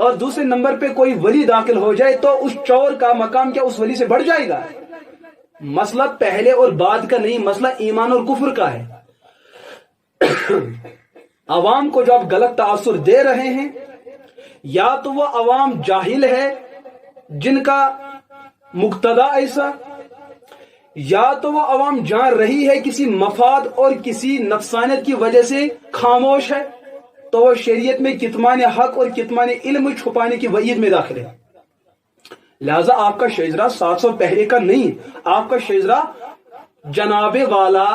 اور دوسرے نمبر پہ کوئی ولی داخل ہو جائے تو اس چور کا مقام کیا اس ولی سے بڑھ جائے گا؟ مسئلہ پہلے اور بعد کا نہیں، مسئلہ ایمان اور کفر کا ہے۔ عوام کو جو آپ غلط تاثر دے رہے ہیں، یا تو وہ عوام جاہل ہے جن کا مقتدا ایسا، یا تو وہ عوام جان رہی ہے کسی مفاد اور کسی نفسانیت کی وجہ سے خاموش ہے، تو وہ شریعت میں کتمان حق اور کتمان علم چھپانے کی وعید میں داخل ہے۔ لہذا آپ کا شجرہ 700 پہلے کا نہیں، آپ کا شجرہ جناب والا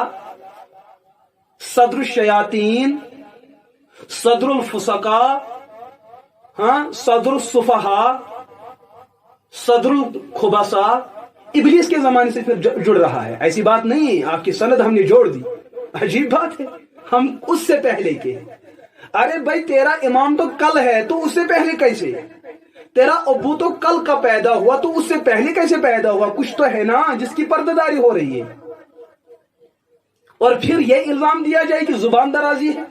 صدر الشیاطین، صدر الفسقاء، صدر الصفحاء، صدر الخبثاء، ابلیس کے زمانے سے پھر جڑ رہا ہے۔ ایسی بات نہیں، آپ کی سند ہم نے جوڑ دی، عجیب بات ہے، ہم اس سے پہلے کے۔ ارے بھائی تیرا امام تو کل ہے، تو اس سے پہلے کیسے؟ تیرا ابو تو کل کا پیدا ہوا، تو اس سے پہلے کیسے پیدا ہوا؟ کچھ تو ہے نا جس کی پردہ داری ہو رہی ہے، اور پھر یہ الزام دیا جائے کہ زبان درازی ہے۔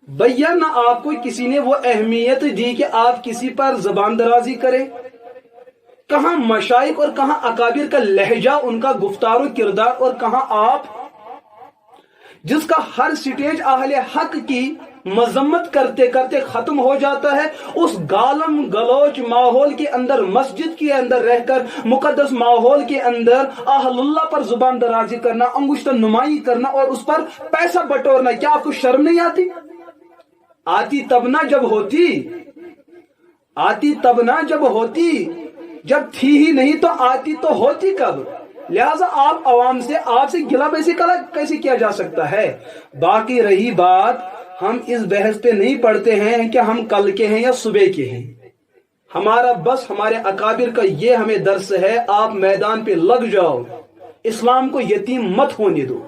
بھیا نہ آپ کو کسی نے وہ اہمیت دی کہ آپ کسی پر زبان درازی کریں، کہاں مشائخ اور کہاں اکابر کا لہجہ، ان کا گفتار و کردار، اور کہاں آپ جس کا ہر سٹیج اہل حق کی مذمت کرتے کرتے ختم ہو جاتا ہے، اس گالم گلوچ ماحول کے اندر، مسجد کے اندر رہ کر، مقدس ماحول کے اندر اہل اللہ پر زبان درازی کرنا، انگشت نمائی کرنا اور اس پر پیسہ بٹورنا، کیا آپ کو شرم نہیں آتی؟ آتی تب نہ جب ہوتی، آتی تب نہ جب ہوتی، جب تھی ہی نہیں تو آتی تو ہوتی کب؟ لہذا آپ عوام سے، آپ سے گلا کیسے کیا جا سکتا ہے؟ باقی رہی بات، ہم اس بحث پہ نہیں پڑھتے ہیں کہ ہم کل کے ہیں یا صبح کے ہیں، ہمارا بس ہمارے اکابر کا یہ ہمیں درس ہے، آپ میدان پہ لگ جاؤ، اسلام کو یتیم مت ہونے دو۔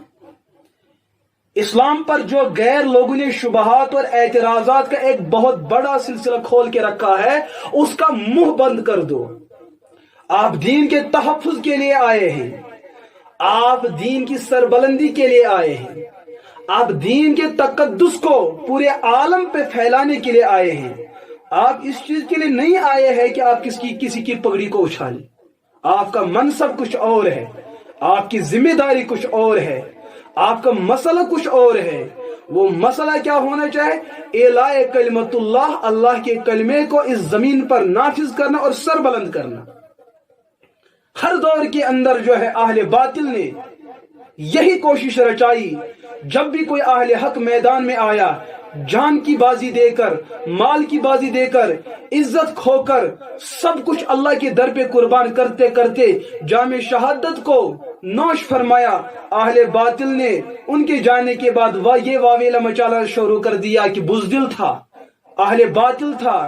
اسلام پر جو غیر لوگوں نے شبہات اور اعتراضات کا ایک بہت بڑا سلسلہ کھول کے رکھا ہے، اس کا منہ بند کر دو۔ آپ دین کے تحفظ کے لیے آئے ہیں، آپ دین کی سربلندی کے لیے آئے ہیں، آپ دین کے تقدس کو پورے عالم پہ پھیلانے کے لیے آئے ہیں۔ آپ اس چیز کے لیے نہیں آئے ہیں کہ آپ کسی کی پگڑی کو اچھالیں۔ آپ کا منصب کچھ اور ہے، آپ کی ذمہ داری کچھ اور ہے، آپ کا مسئلہ کچھ اور ہے۔ وہ مسئلہ کیا ہونا چاہے؟ اعلاء کلمت اللہ، اللہ کے کلمے کو اس زمین پر نافذ کرنا اور سر بلند کرنا۔ ہر دور کے اندر جو ہے اہل باطل نے یہی کوشش رچائی، جب بھی کوئی اہل حق میدان میں آیا، جان کی بازی دے کر، مال کی بازی دے کر، عزت کھو کر، سب کچھ اللہ کے در پہ قربان کرتے کرتے جام شہادت کو نوش فرمایا۔ اہل باطل نے ان کے جانے کے بعد یہ واویلا مچانا شروع کر دیا کہ بزدل تھا، اہل باطل تھا،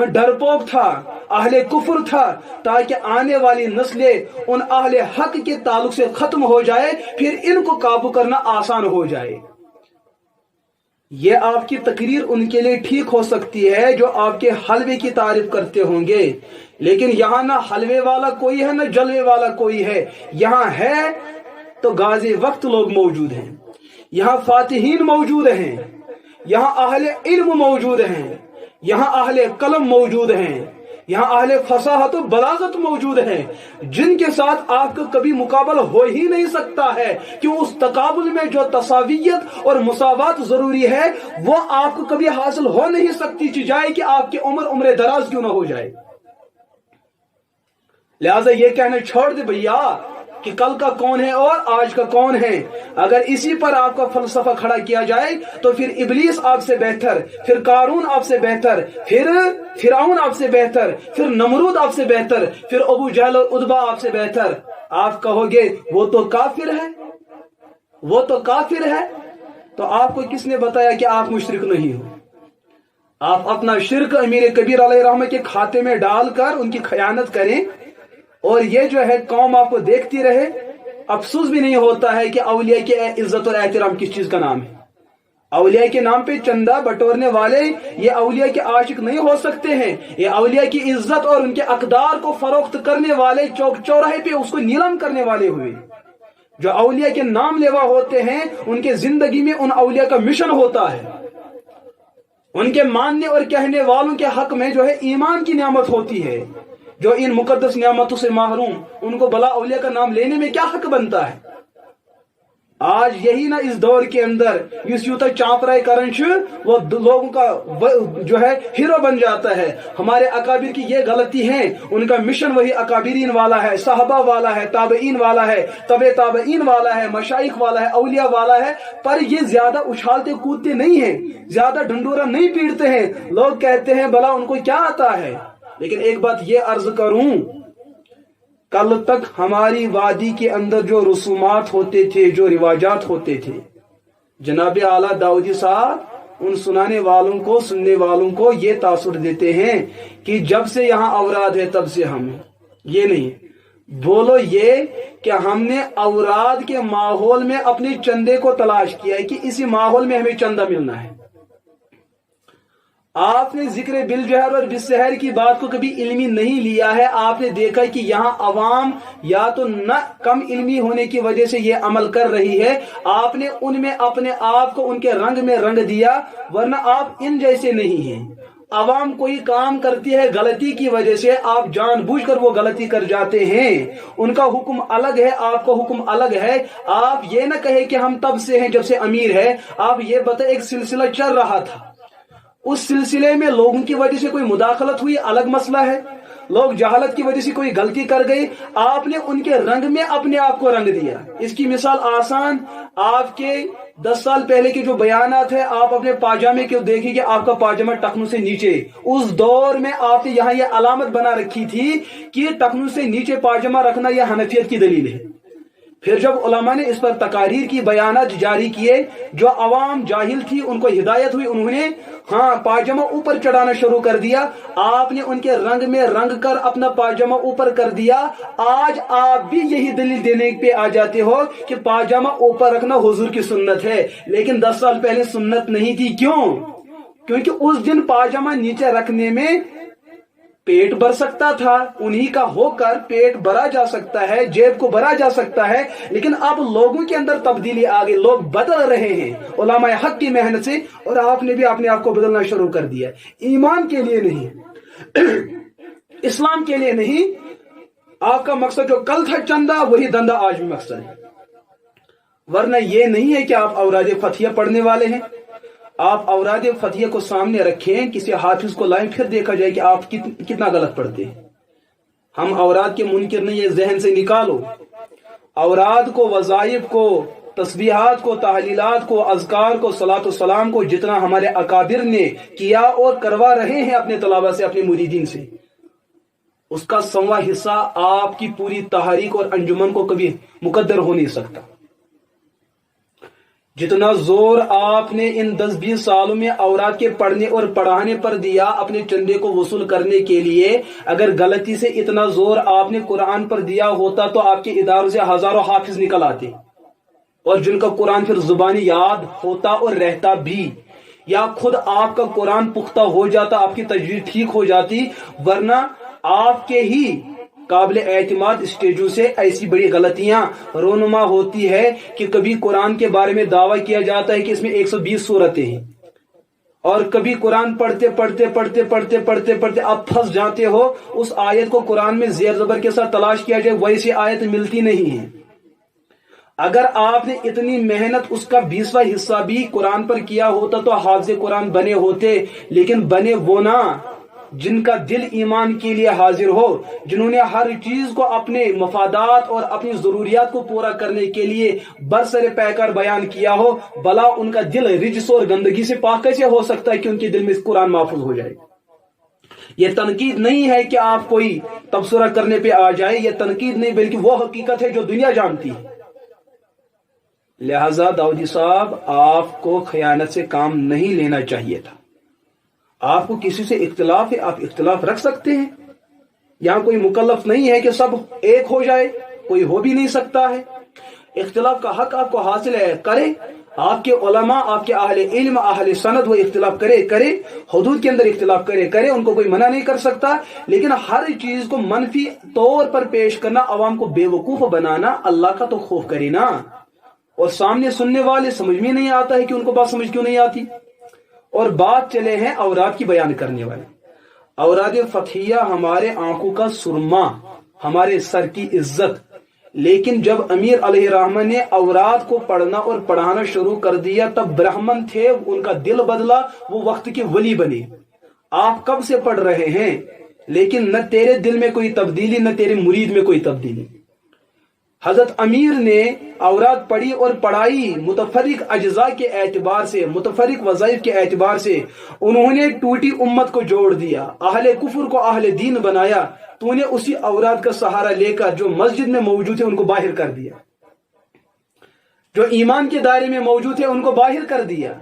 ڈرپوک تھا، اہل کفر تھا، تاکہ آنے والی نسلیں ان اہل حق کے تعلق سے ختم ہو جائے، پھر ان کو قابو کرنا آسان ہو جائے۔ یہ آپ کی تقریر ان کے لیے ٹھیک ہو سکتی ہے جو آپ کے حلوے کی تعریف کرتے ہوں گے، لیکن یہاں نہ حلوے والا کوئی ہے نہ جلوے والا کوئی ہے۔ یہاں ہے تو غازی وقت لوگ موجود ہیں، یہاں فاتحین موجود ہیں، یہاں اہل علم موجود ہیں، یہاں اہل قلم موجود ہیں، یہاں اہل فصاحت و بلاغت موجود ہیں، جن کے ساتھ آپ کا کبھی مقابلہ ہو ہی نہیں سکتا ہے، کہ اس تقابل میں جو تساویت اور مساوات ضروری ہے وہ آپ کو کبھی حاصل ہو نہیں سکتی، چاہے کہ آپ کی عمر دراز کیوں نہ ہو جائے۔ لہذا یہ کہنا چھوڑ دے بھیا کہ کل کا کون ہے اور آج کا کون ہے۔ اگر اسی پر آپ کا فلسفہ کھڑا کیا جائے تو پھر ابلیس آپ سے بہتر، پھر قارون آپ سے بہتر، پھر فرعون آپ سے بہتر، پھر نمرود آپ سے بہتر، پھر ابو جہل اور عتبہ آپ سے بہتر۔ آپ کہو گے وہ تو کافر ہے، وہ تو کافر ہے، تو آپ کو کس نے بتایا کہ آپ مشرک نہیں ہو؟ آپ اپنا شرک امیر کبیر علیہ الرحمہ کے کھاتے میں ڈال کر ان کی خیانت کریں، اور یہ جو ہے قوم آپ کو دیکھتی رہے۔ افسوس بھی نہیں ہوتا ہے کہ اولیاء کی عزت اور احترام کس چیز کا نام ہے۔ اولیاء کے نام پہ چندہ بٹورنے والے یہ اولیاء کے عاشق نہیں ہو سکتے ہیں۔ یہ اولیاء کی عزت اور ان کے اقدار کو فروخت کرنے والے، چوک چوراہے پہ اس کو نیلم کرنے والے ہوئے۔ جو اولیاء کے نام لیوا ہوتے ہیں ان کے زندگی میں ان اولیاء کا مشن ہوتا ہے، ان کے ماننے اور کہنے والوں کے حق میں جو ہے ایمان کی نعمت ہوتی ہے، جو ان مقدس نعمتوں سے محروم، ان کو بلا اولیاء کا نام لینے میں کیا حق بنتا ہے؟ آج یہی نا اس دور کے اندر اس یوتا چانپرائی کرن وہ لوگوں کا جو ہے ہیرو بن جاتا ہے۔ ہمارے اکابر کی یہ غلطی ہے، ان کا مشن وہی اکابرین والا ہے، صحابہ والا ہے، تابعین والا ہے، تبع تابعین والا ہے، مشائخ والا ہے، اولیاء والا ہے، پر یہ زیادہ اچھالتے کودتے نہیں ہیں، زیادہ ڈھنڈورا نہیں پیٹتے ہیں۔ لوگ کہتے ہیں بلا ان کو کیا آتا ہے، لیکن ایک بات یہ عرض کروں، کل تک ہماری وادی کے اندر جو رسومات ہوتے تھے، جو رواجات ہوتے تھے، جناب اعلیٰ داؤدی صاحب ان سنانے والوں کو، سننے والوں کو یہ تاثر دیتے ہیں کہ جب سے یہاں اوراد ہے تب سے ہم، یہ نہیں بولو یہ کہ ہم نے اوراد کے ماحول میں اپنے چندے کو تلاش کیا ہے کہ اسی ماحول میں ہمیں چندہ ملنا ہے۔ آپ نے ذکر بالجہر اور بالسحر کی بات کو کبھی علمی نہیں لیا ہے۔ آپ نے دیکھا کہ یہاں عوام یا تو نہ کم علمی ہونے کی وجہ سے یہ عمل کر رہی ہے، آپ نے ان میں اپنے آپ کو ان کے رنگ میں رنگ دیا، ورنہ آپ ان جیسے نہیں ہیں۔ عوام کوئی کام کرتی ہے غلطی کی وجہ سے، آپ جان بوجھ کر وہ غلطی کر جاتے ہیں، ان کا حکم الگ ہے، آپ کا حکم الگ ہے۔ آپ یہ نہ کہے کہ ہم تب سے ہیں جب سے امیر ہے، آپ یہ بتائیں ایک سلسلہ چل رہا تھا، اس سلسلے میں لوگوں کی وجہ سے کوئی مداخلت ہوئی، الگ مسئلہ ہے، لوگ جہالت کی وجہ سے کوئی غلطی کر گئی، آپ نے ان کے رنگ میں اپنے آپ کو رنگ دیا۔ اس کی مثال آسان، آپ کے 10 سال پہلے کے جو بیانات ہیں، آپ اپنے پاجامے کو دیکھیں کہ آپ کا پاجامہ ٹخنوں سے نیچے، اس دور میں آپ نے یہاں یہ علامت بنا رکھی تھی کہ ٹخنوں سے نیچے پاجامہ رکھنا یہ حنفیت کی دلیل ہے۔ پھر جب علماء نے اس پر تقاریر کی، بیانات جاری کیے، جو عوام جاہل تھی ان کو ہدایت ہوئی، انہوں نے پاجامہ اوپر چڑھانا شروع کر دیا، آپ نے ان کے رنگ میں رنگ کر اپنا پاجامہ اوپر کر دیا۔ آج آپ بھی یہی دلیل دینے پہ آ جاتے ہو کہ پاجامہ اوپر رکھنا حضور کی سنت ہے، لیکن 10 سال پہلے سنت نہیں تھی۔ کیوں؟ کیونکہ اس دن پاجامہ نیچے رکھنے میں پیٹ بھر سکتا تھا، انہی کا ہو کر پیٹ بھرا جا سکتا ہے، جیب کو بھرا جا سکتا ہے، لیکن اب لوگوں کے اندر تبدیلی آ گئی، لوگ بدل رہے ہیں علماء حق کی محنت سے، اور آپ نے بھی اپنے آپ کو بدلنا شروع کر دیا۔ ایمان کے لیے نہیں، اسلام کے لیے نہیں، آپ کا مقصد جو کل تھا چندہ، وہی دندہ آج بھی مقصد ہے، ورنہ یہ نہیں ہے کہ آپ اوراد فتحیہ پڑھنے والے ہیں۔ آپ اوراد فتحیہ کو سامنے رکھیں، کسی حافظ کو لائیں، پھر دیکھا جائے کہ آپ کتنا غلط پڑھتے ہیں۔ ہم اوراد کے منکر نہیں، یہ ذہن سے نکالو۔ اوراد کو، وظائف کو، تسبیحات کو، تحلیلات کو، اذکار کو، صلاۃ و سلام کو جتنا ہمارے اکابر نے کیا اور کروا رہے ہیں اپنے طلباء سے، اپنے مریدین سے، اس کا 100واں حصہ آپ کی پوری تحریک اور انجمن کو کبھی مقدر ہو نہیں سکتا۔ جتنا زور آپ نے ان 10-20 سالوں میں اوراد کے پڑھنے اور پڑھانے پر دیا اپنے چندے کو وصول کرنے کے لیے، اگر غلطی سے اتنا زور آپ نے قرآن پر دیا ہوتا تو آپ کے اداروں سے ہزاروں حافظ نکل آتے، اور جن کا قرآن پھر زبانی یاد ہوتا اور رہتا بھی، یا خود آپ کا قرآن پختہ ہو جاتا، آپ کی تجوید ٹھیک ہو جاتی، ورنہ آپ کے ہی قابل اعتماد اسٹیجوں سے ایسی بڑی غلطیاں رونما ہوتی ہے کہ کبھی قرآن کے بارے میں دعویٰ کیا جاتا ہے کہ اس میں 120 سورتیں ہیں، اور کبھی قرآن پڑھتے پڑھتے پڑھتے پڑھتے پڑھتے پڑھتے آپ پھنس جاتے ہو، اس آیت کو قرآن میں زیر زبر کے ساتھ تلاش کیا جائے ویسی آیت ملتی نہیں ہے۔ اگر آپ نے اتنی محنت اس کا 20واں حصہ بھی قرآن پر کیا ہوتا تو حافظ قرآن بنے ہوتے، لیکن بنے وہ نہ جن کا دل ایمان کے لیے حاضر ہو، جنہوں نے ہر چیز کو اپنے مفادات اور اپنی ضروریات کو پورا کرنے کے لیے برسر پیکر بیان کیا ہو۔ بلا ان کا دل رجس اور گندگی سے پاک کیسے ہو سکتا ہے کہ ان کے دل میں قرآن محفوظ ہو جائے؟ یہ تنقید نہیں ہے کہ آپ کوئی تبصرہ کرنے پہ آ جائے، یہ تنقید نہیں بلکہ وہ حقیقت ہے جو دنیا جانتی ہے۔ لہذا داؤدی صاحب، آپ کو خیانت سے کام نہیں لینا چاہیے تھا۔ آپ کو کسی سے اختلاف ہے، آپ اختلاف رکھ سکتے ہیں، یہاں کوئی مکلف نہیں ہے کہ سب ایک ہو جائے، کوئی ہو بھی نہیں سکتا ہے۔ اختلاف کا حق آپ کو حاصل ہے، کرے، آپ کے علماء، آپ کے اہل علم، اہل سند، وہ اختلاف کرے، حدود کے اندر اختلاف کرے، ان کو کوئی منع نہیں کر سکتا، لیکن ہر چیز کو منفی طور پر پیش کرنا، عوام کو بے وقوف بنانا، اللہ کا تو خوف کرے نا۔ اور سامنے سننے والے سمجھ میں نہیں آتا ہے کہ ان کو بات سمجھ کیوں نہیں آتی، اور بات چلے ہیں اوراد کی بیان کرنے والے. اوراد فتحیہ ہمارے آنکھوں کا سرما، ہمارے سر کی عزت. لیکن جب امیر علیہ الرحمہ نے اوراد کو پڑھنا اور پڑھانا شروع کر دیا تب برہمن تھے، ان کا دل بدلا، وہ وقت کے ولی بنے. آپ کب سے پڑھ رہے ہیں لیکن نہ تیرے دل میں کوئی تبدیلی نہ تیرے مرید میں کوئی تبدیلی. حضرت امیر نے اوراد پڑھی اور پڑھائی متفرق اجزاء کے اعتبار سے، متفرق وظائف کے اعتبار سے. انہوں نے ٹوٹی امت کو جوڑ دیا، اہل کفر کو اہل دین بنایا. تو نے اسی اوراد کا سہارا لے کر جو مسجد میں موجود ہے ان کو باہر کر دیا، جو ایمان کے دائرے میں موجود ہے ان کو باہر کر دیا.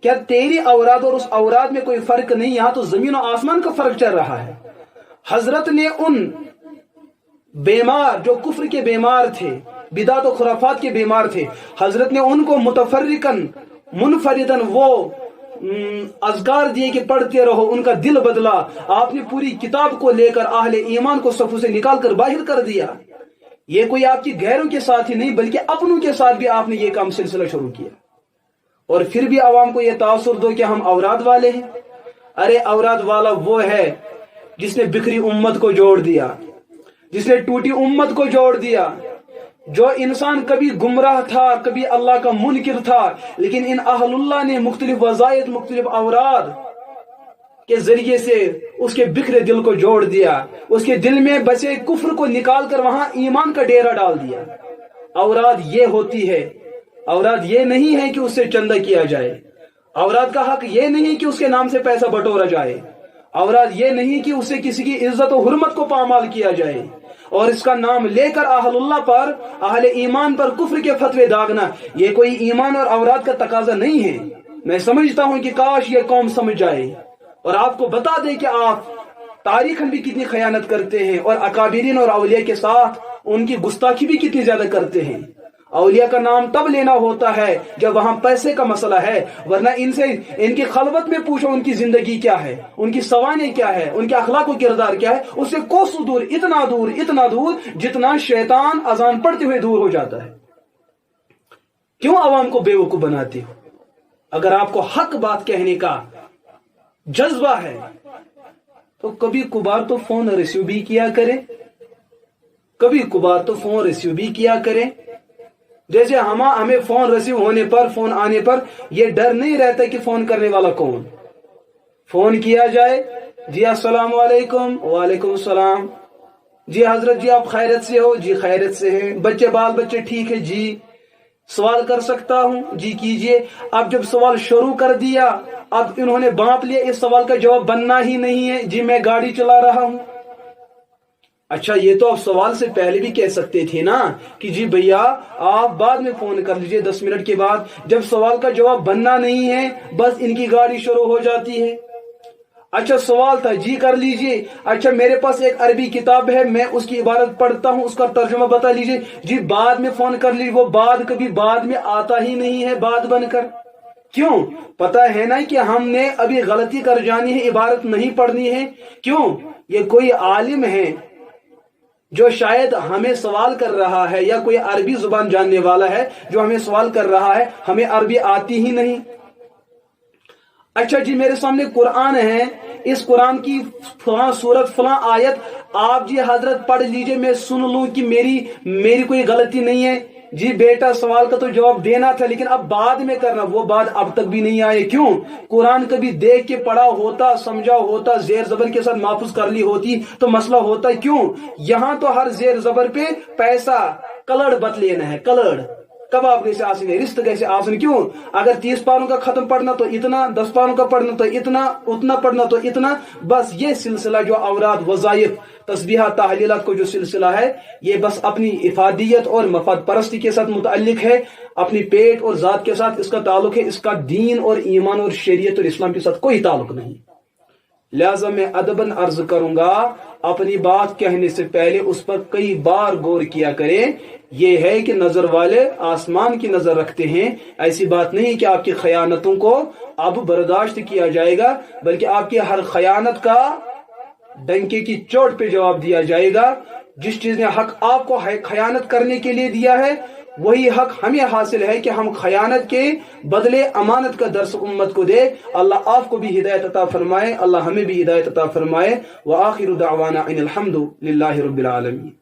کیا تیری اوراد اور اس اوراد میں کوئی فرق نہیں؟ یہاں تو زمین و آسمان کا فرق چل رہا ہے. حضرت نے ان بیمار جو کفر کے بیمار تھے، بدعت و خرافات کے بیمار تھے، حضرت نے ان کو متفرقاً منفرداً وہ اذکار دیے کہ پڑھتے رہو. ان کا دل بدلا. آپ نے پوری کتاب کو لے کر اہل ایمان کو صفوں سے نکال کر باہر کر دیا. یہ کوئی آپ کی غیروں کے ساتھ ہی نہیں بلکہ اپنوں کے ساتھ بھی آپ نے یہ کام سلسلہ شروع کیا. اور پھر بھی عوام کو یہ تاثر دو کہ ہم اوراد والے ہیں. ارے اوراد والا وہ ہے جس نے بکھری امت کو جوڑ دیا، جس نے ٹوٹی امت کو جوڑ دیا. جو انسان کبھی گمراہ تھا، کبھی اللہ کا منکر تھا، لیکن ان اہل اللہ نے مختلف وظائف، مختلف اوراد کے ذریعے سے اس کے بکھرے دل کو جوڑ دیا. اس کے دل میں بسے کفر کو نکال کر وہاں ایمان کا ڈیرا ڈال دیا. اوراد یہ ہوتی ہے. اوراد یہ نہیں ہے کہ اس سے چندہ کیا جائے. اوراد کا حق یہ نہیں کہ اس کے نام سے پیسہ بٹورا جائے. اوراد یہ نہیں کہ اس سے کسی کی عزت و حرمت کو پامال کیا جائے. اور اس کا نام لے کر اہل اللہ پر، اہل ایمان پر کفر کے فتوے داغنا، یہ کوئی ایمان اور اوراد کا تقاضا نہیں ہے. میں سمجھتا ہوں کہ کاش یہ قوم سمجھ جائے اور آپ کو بتا دے کہ آپ تاریخ بھی کتنی خیانت کرتے ہیں اور اکابرین اور اولیاء کے ساتھ ان کی گستاخی بھی کتنی زیادہ کرتے ہیں. اولیاء کا نام تب لینا ہوتا ہے جب وہاں پیسے کا مسئلہ ہے، ورنہ ان سے ان کی خلوت میں پوچھو ان کی زندگی کیا ہے، ان کی سوانح کیا ہے، ان کے اخلاق و کردار کیا ہے. اس سے کوسوں دور، اتنا دور جتنا شیطان اذان پڑھتے ہوئے دور ہو جاتا ہے. کیوں عوام کو بیوقوف بناتے ہو؟ اگر آپ کو حق بات کہنے کا جذبہ ہے تو کبھی کبھار تو فون ریسیو بھی کیا کرے، کبھی کبھار تو فون ریسیو بھی کیا کرے. جیسے ہمیں فون ریسیو ہونے پر، فون آنے پر یہ ڈر نہیں رہتا کہ فون کرنے والا کون. فون کیا جائے، جی السلام علیکم. وعلیکم السلام. جی حضرت جی آپ خیرت سے ہو؟ جی خیرت سے ہیں. بچے بال بچے ٹھیک ہے؟ جی. سوال کر سکتا ہوں؟ جی کیجئے. اب جب سوال شروع کر دیا اب انہوں نے بانپ لیا اس سوال کا جواب بننا ہی نہیں ہے. جی میں گاڑی چلا رہا ہوں. اچھا یہ تو آپ سوال سے پہلے بھی کہہ سکتے تھے نا کہ جی بھیا آپ بعد میں فون کر لیجئے 10 منٹ کے بعد. جب سوال کا جواب بننا نہیں ہے بس ان کی گاڑی شروع ہو جاتی ہے. اچھا سوال تھا، جی کر لیجئے. اچھا میرے پاس ایک عربی کتاب ہے، میں اس کی عبارت پڑھتا ہوں، اس کا ترجمہ بتا لیجئے. جی بعد میں فون کر لیجئے. وہ بعد کبھی بعد میں آتا ہی نہیں ہے بعد بن کر. کیوں؟ پتا ہے نا کہ ہم نے ابھی غلطی کر جانی ہے، عبارت نہیں پڑھنی ہے. کیوں؟ یہ کوئی عالم ہے جو شاید ہمیں سوال کر رہا ہے، یا کوئی عربی زبان جاننے والا ہے جو ہمیں سوال کر رہا ہے، ہمیں عربی آتی ہی نہیں. اچھا جی میرے سامنے قرآن ہے، اس قرآن کی فلاں سورت فلاں آیت آپ جی حضرت پڑھ لیجئے، میں سن لوں کہ میری کوئی غلطی نہیں ہے. جی بیٹا سوال کا تو جواب دینا تھا لیکن اب بعد میں کرنا. وہ بعد اب تک بھی نہیں آئے. کیوں؟ قرآن کبھی دیکھ کے پڑھا ہوتا، سمجھا ہوتا، زیر زبر کے ساتھ محفوظ کر لی ہوتی تو مسئلہ ہوتا. کیوں؟ یہاں تو ہر زیر زبر پہ پیسہ کلڑ بت لینا ہے. کلڑ کباب کیسے آسن ہے، رشت کیسے آسن. کیوں؟ اگر 30 پاروں کا ختم پڑھنا تو اتنا، 10 پاروں کا پڑھنا تو اتنا، اتنا پڑھنا تو اتنا. بس یہ سلسلہ جو اوراد، وظائف، تسبیحات، تحلیلات کو جو سلسلہ ہے یہ بس اپنی افادیت اور مفاد پرستی کے ساتھ متعلق ہے، اپنی پیٹ اور ذات کے ساتھ اس کا تعلق ہے. اس کا دین اور ایمان اور شریعت اور اسلام کے ساتھ کوئی تعلق نہیں. لہذا میں ادباً عرض کروں گا اپنی بات کہنے سے پہلے اس پر کئی بار غور کیا کریں. یہ ہے کہ نظر والے آسمان کی نظر رکھتے ہیں. ایسی بات نہیں کہ آپ کی خیانتوں کو اب برداشت کیا جائے گا، بلکہ آپ کی ہر خیانت کا ڈنکے کی چوٹ پہ جواب دیا جائے گا. جس چیز نے حق آپ کو خیانت کرنے کے لیے دیا ہے وہی حق ہمیں حاصل ہے کہ ہم خیانت کے بدلے امانت کا درس امت کو دے. اللہ آپ کو بھی ہدایت عطا فرمائے, اللہ ہمیں بھی ہدایت عطا فرمائے. وآخر دعوانا ان الحمد للہ رب العالمین.